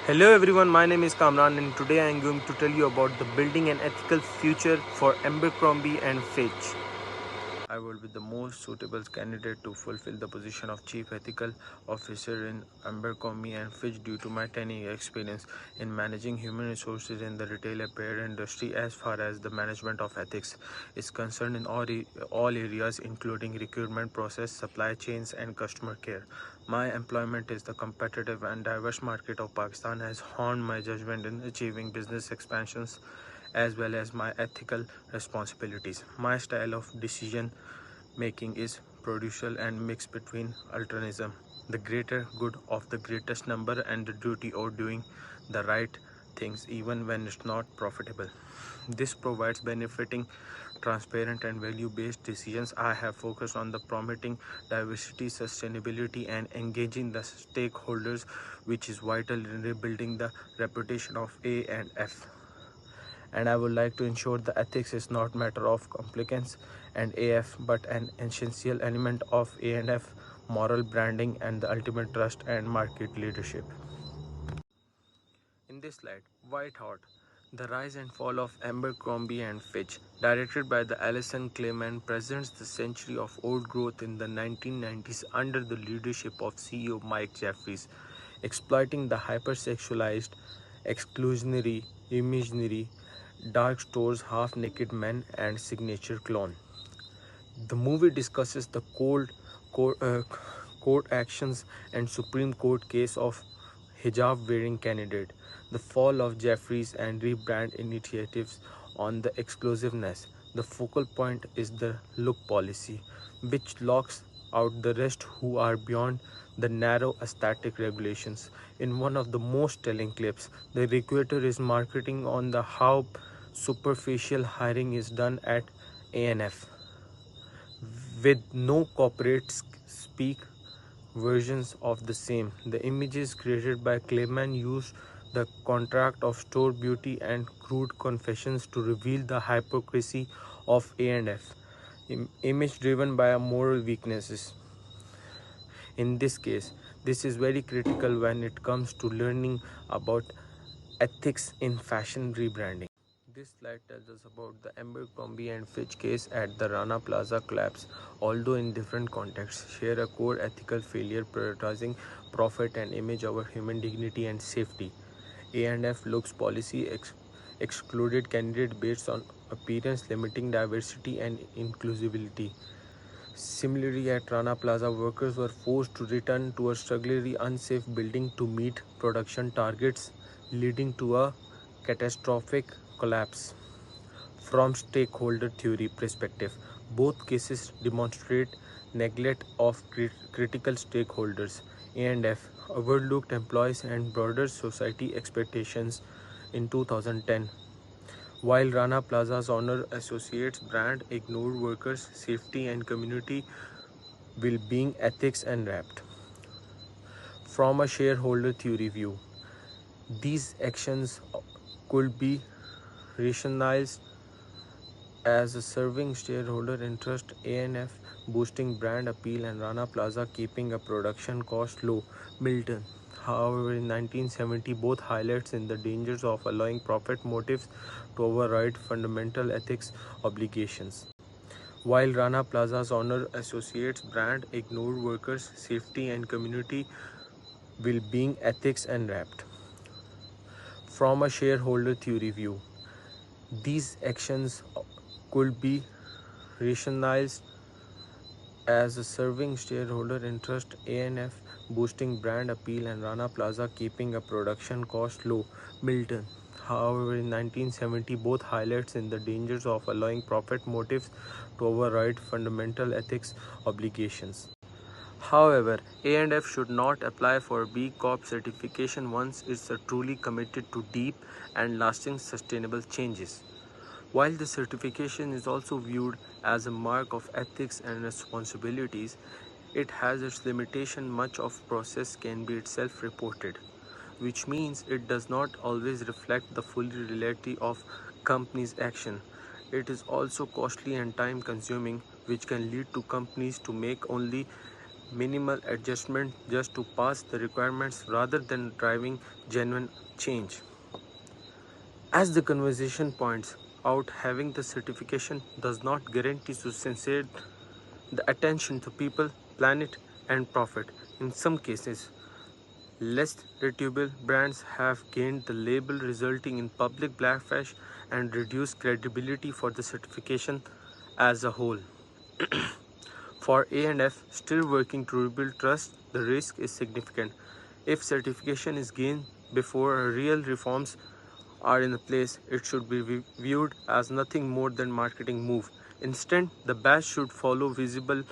Hello everyone, my name is Kamran and today I am going to tell you about the building an ethical future for Abercrombie and Fitch. I would be the most suitable candidate to fulfill the position of Chief Ethical Officer in Abercrombie and Fitch due to my 10-year experience in managing human resources in the retail apparel industry as far as the management of ethics is concerned in all areas including recruitment process, supply chains and customer care. My employment is the competitive and diverse market of Pakistan has honed my judgment in achieving business expansions as well as my ethical responsibilities. My style of decision making is prudential and mixed between altruism, the greater good of the greatest number, and the duty of doing the right things even when it's not profitable. This provides benefiting, transparent, and value based decisions. I have focused on the promoting diversity, sustainability, and engaging the stakeholders, which is vital in rebuilding the reputation of A and F. And I would like to ensure the ethics is not matter of compliance and AF but an essential element of A&F moral branding and the ultimate trust and market leadership. In this slide, White Hot, The Rise and Fall of Abercrombie and Fitch, directed by the Alison Clayman, presents the century of old growth in the 1990s under the leadership of CEO Mike Jeffries, exploiting the hypersexualized, exclusionary, imaginary, dark stores, half-naked men, and signature clone. The movie discusses the court, court actions and Supreme Court case of hijab-wearing candidate, the fall of Jeffries and rebrand initiatives on the exclusiveness. The focal point is the look policy, which locks out the rest who are beyond the narrow aesthetic regulations. In one of the most telling clips, the recruiter is marketing on the how superficial hiring is done at ANF with no corporate speak versions of the same. The images created by Clayman use the contract of store beauty and crude confessions to reveal the hypocrisy of A&F, image driven by a moral weaknesses. In this case, this is very critical when it comes to learning about ethics in fashion rebranding. This slide tells us about the Abercrombie and Fitch case at the Rana Plaza collapse. Although in different contexts, share a core ethical failure prioritizing profit and image over human dignity and safety. A&F looks policy excluded candidate based on appearance, limiting diversity and inclusivity. Similarly, at Rana Plaza, workers were forced to return to a strugglingly unsafe building to meet production targets, leading to a catastrophic collapse. From stakeholder theory perspective, both cases demonstrate neglect of critical stakeholders and have overlooked employees and broader society expectations. In 2010, while Rana Plaza's Honor Associates brand ignored workers' safety and community well-being ethics and wrapped. From a shareholder theory view, these actions could be rationalized as a serving shareholder interest, ANF boosting brand appeal and Rana Plaza keeping a production cost low. Milton, however, in 1970 both highlights in the dangers of allowing profit motives to override fundamental ethics obligations. While Rana Plaza's Honor Associates brand ignored workers' safety and community well-being ethics and wrapped. From a shareholder theory view, these actions could be rationalized as a serving shareholder interest, ANF boosting brand appeal and Rana Plaza keeping a production cost low. Milton, however, in 1970 both highlights in the dangers of allowing profit motives to override fundamental ethics obligations. However, A&F should not apply for B Corp certification once it's truly committed to deep and lasting sustainable changes. While the certification is also viewed as a mark of ethics and responsibilities, it has its limitation. Much of process can be itself reported, which means it does not always reflect the full reality of company's action. It is also costly and time consuming, which can lead to companies to make only minimal adjustment just to pass the requirements rather than driving genuine change. As the conversation points out, having the certification does not guarantee to sincere the attention to people, planet, and profit. In some cases, less reputable brands have gained the label, resulting in public backlash and reduced credibility for the certification as a whole. For A&F, still working to rebuild trust, the risk is significant. If certification is gained before real reforms are in place, it should be viewed as nothing more than marketing move. Instead, the badge should follow visible,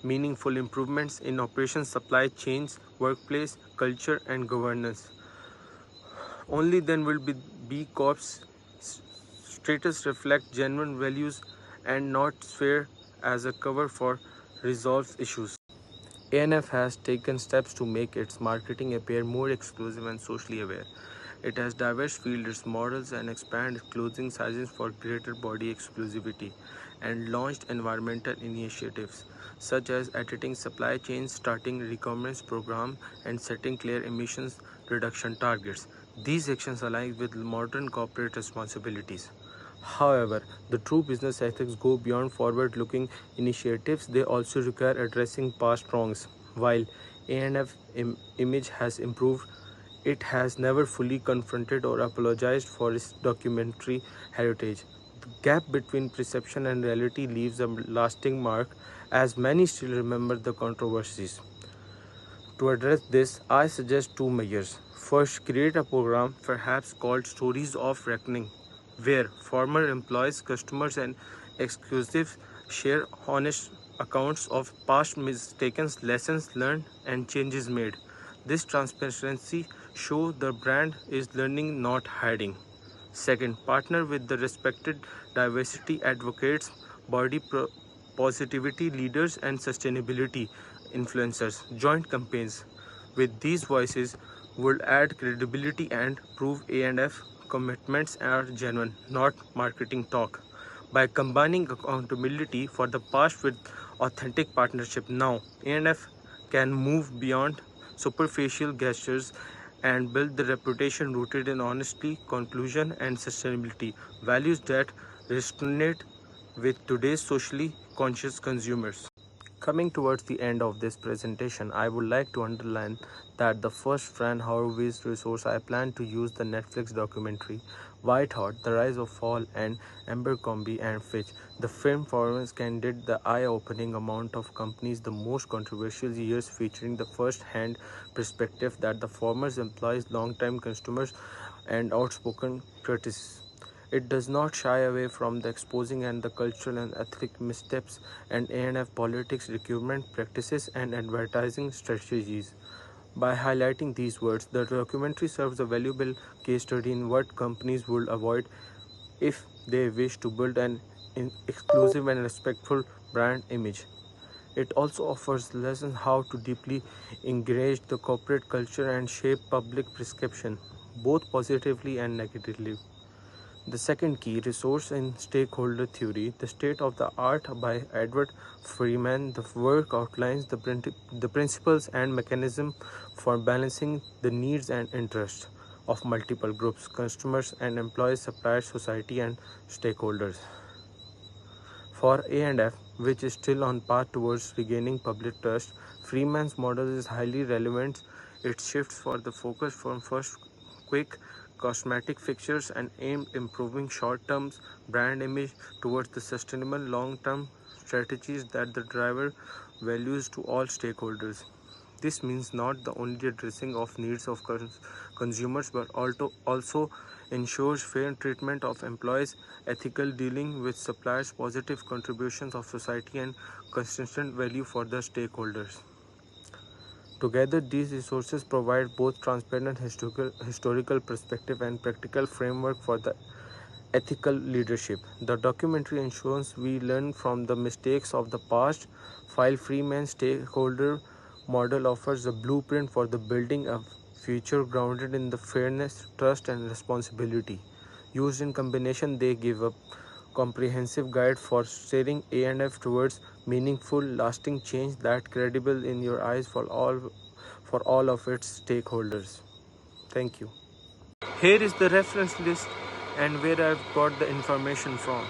meaningful improvements in operations, supply chains, workplace, culture, and governance. Only then will B Corp's status reflect genuine values and not serve as a cover for resolve issues. ANF has taken steps to make its marketing appear more exclusive and socially aware. It has diversified its models and expanded clothing sizes for greater body exclusivity and launched environmental initiatives such as editing supply chains, starting recommerce program, and setting clear emissions reduction targets. These actions align with modern corporate responsibilities. However, the true business ethics go beyond forward-looking initiatives. They also require addressing past wrongs. While A&F image has improved, it has never fully confronted or apologized for its documentary heritage. The gap between perception and reality leaves a lasting mark, as many still remember the controversies. To address this, I suggest two measures. First, create a program, perhaps called Stories of Reckoning, where former employees, customers, and exclusives share honest accounts of past mistakes, lessons learned, and changes made. This transparency shows the brand is learning, not hiding. Second, partner with the respected diversity advocates, body positivity leaders, and sustainability influencers. Joint campaigns with these voices would add credibility and prove A&F commitments are genuine, not marketing talk. By combining accountability for the past with authentic partnership now, A&F can move beyond superficial gestures and build the reputation rooted in honesty, conclusion, and sustainability, values that resonate with today's socially conscious consumers. Coming towards the end of this presentation, I would like to underline that the first Fran Horowitz resource I plan to use the Netflix documentary White Hot, The Rise of Fall and Abercrombie and Fitch. The film forums candid the eye-opening amount of companies the most controversial years featuring the first-hand perspective that the former employs long-time customers and outspoken critics. It does not shy away from the exposing and the cultural and ethnic missteps and A&F politics, recruitment practices, and advertising strategies. By highlighting these words, the documentary serves a valuable case study in what companies would avoid if they wish to build an exclusive and respectful brand image. It also offers lessons how to deeply engage the corporate culture and shape public perception, both positively and negatively. The second key resource in stakeholder theory, The State of the Art by Edward Freeman. The work outlines the principles and mechanism for balancing the needs and interests of multiple groups, customers and employees, suppliers, society, and stakeholders. For A&F, which is still on path towards regaining public trust, Freeman's model is highly relevant. It shifts for the focus from first quick cosmetic fixtures and aimed improving short-term brand image towards the sustainable long-term strategies that the driver values to all stakeholders. This means not the only addressing of needs of consumers but also ensures fair treatment of employees, ethical dealing with suppliers, positive contributions of society, and consistent value for the stakeholders. Together, these resources provide both transparent historical perspective and practical framework for the ethical leadership. The documentary ensures we learn from the mistakes of the past, while Freeman's stakeholder model offers a blueprint for the building a future grounded in the fairness, trust, and responsibility. Used in combination, they give a comprehensive guide for steering A&F towards meaningful, lasting change that credible in your eyes for all of its stakeholders. Thank you. Here is the reference list and where I've got the information from.